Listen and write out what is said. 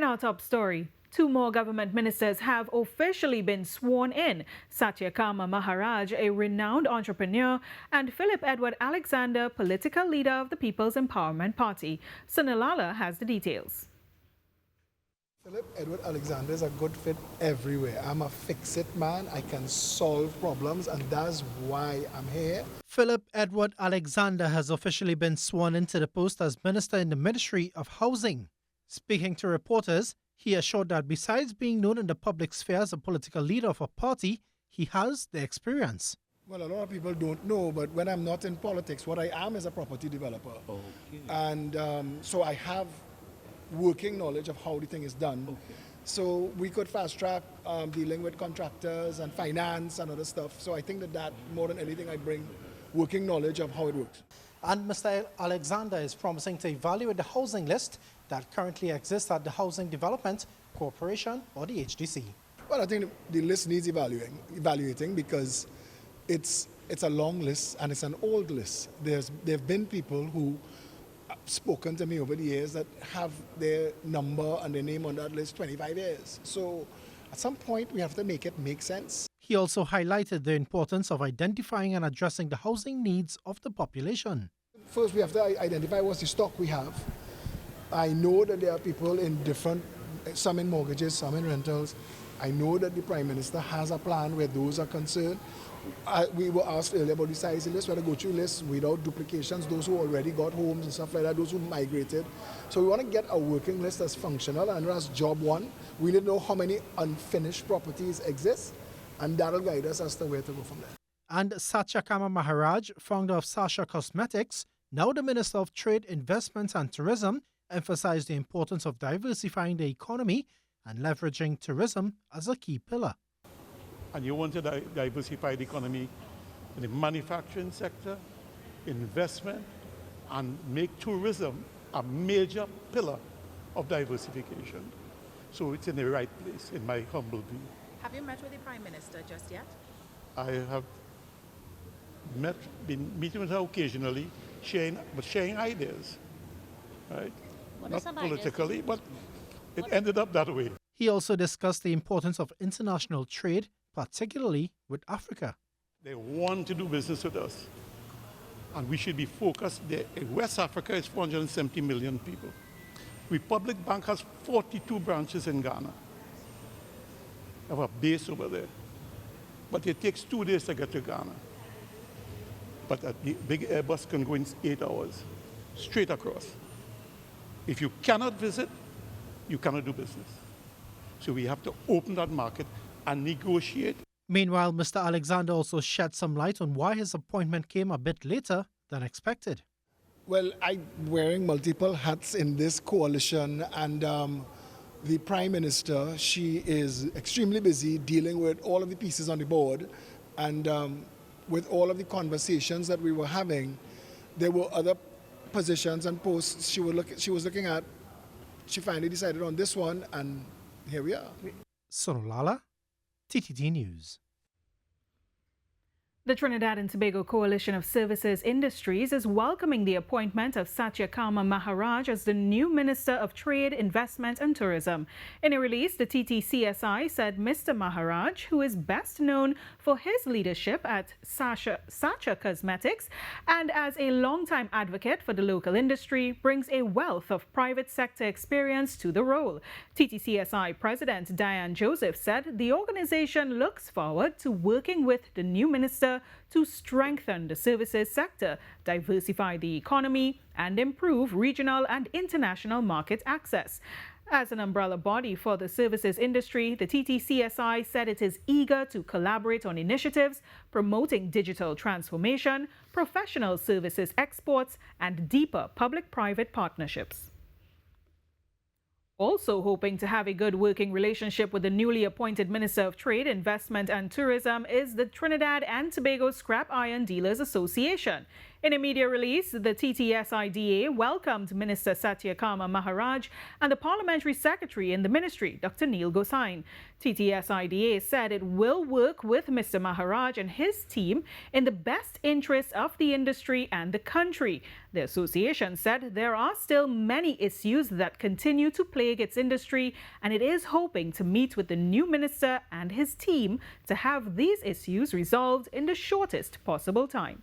In our top story, 2 more government ministers have officially been sworn in. Satyakama Maharaj, a renowned entrepreneur, and Philip Edward Alexander, political leader of the People's Empowerment Party. Sunilala has the details. Philip Edward Alexander is a good fit everywhere. I'm a fix-it man. I can solve problems, and that's why I'm here. Philip Edward Alexander has officially been sworn into the post as Minister in the Ministry of Housing. Speaking to reporters, he assured that besides being known in the public sphere as a political leader of a party, he has the experience. Well, a lot of people don't know, but when I'm not in politics, what I am is a property developer. Okay. And so I have working knowledge of how the thing is done. Okay. So we could fast track dealing with contractors and finance and other stuff. So I think that more than anything, I bring working knowledge of how it works. And Mr. Alexander is promising to evaluate the housing list that currently exists at the Housing Development Corporation, or the HDC. Well, I think the list needs evaluating because it's a long list and it's an old list. There have been people who have spoken to me over the years that have their number and their name on that list 25 years. So at some point we have to make it make sense. He also highlighted the importance of identifying and addressing the housing needs of the population. First, we have to identify what's the stock we have. I know that there are people in different, some in mortgages, some in rentals. I know that the Prime Minister has a plan where those are concerned. We were asked earlier about the size of the list, whether to go through lists without duplications, those who already got homes and stuff like that, those who migrated. So we want to get a working list that's functional, and that's job one. We need to know how many unfinished properties exist, and that'll guide us as to where to go from there. And Satyakama Maharaj, founder of Sasha Cosmetics, now the Minister of Trade, Investment and Tourism, emphasized the importance of diversifying the economy and leveraging tourism as a key pillar. And you want to diversify the economy in the manufacturing sector, investment, and make tourism a major pillar of diversification. So it's in the right place, in my humble view. Have you met with the Prime Minister just yet? I have been meeting with her occasionally, sharing ideas, right? Not politically, but it ended up that way. He also discussed the importance of international trade, particularly with Africa. They want to do business with us, and we should be focused there. West Africa is 470 million people. Republic Bank has 42 branches in Ghana. Have a base over there. But it takes 2 days to get to Ghana. But a big Airbus can go in 8 hours, straight across. If you cannot visit, you cannot do business. So we have to open that market and negotiate. Meanwhile, Mr. Alexander also shed some light on why his appointment came a bit later than expected. Well, I'm wearing multiple hats in this coalition, and the Prime Minister, she is extremely busy dealing with all of the pieces on the board, and with all of the conversations that we were having, there were other positions and posts she was looking at. She finally decided on this one, and here we are. Sonolala, TTT News. The Trinidad and Tobago Coalition of Services Industries is welcoming the appointment of Satyakama Maharaj as the new Minister of Trade, Investment and Tourism. In a release, the TTCSI said Mr. Maharaj, who is best known for his leadership at Sasha Cosmetics and as a longtime advocate for the local industry, brings a wealth of private sector experience to the role. TTCSI President Diane Joseph said the organization looks forward to working with the new minister to strengthen the services sector, diversify the economy, and improve regional and international market access. As an umbrella body for the services industry, the TTCSI said it is eager to collaborate on initiatives promoting digital transformation, professional services exports, and deeper public-private partnerships. Also hoping to have a good working relationship with the newly appointed Minister of Trade, Investment and Tourism is the Trinidad and Tobago Scrap Iron Dealers Association. In a media release, the TTSIDA welcomed Minister Satyakama Maharaj and the Parliamentary Secretary in the Ministry, Dr. Neil Gosain. TTSIDA said it will work with Mr. Maharaj and his team in the best interest of the industry and the country. The association said there are still many issues that continue to plague its industry, and it is hoping to meet with the new minister and his team to have these issues resolved in the shortest possible time.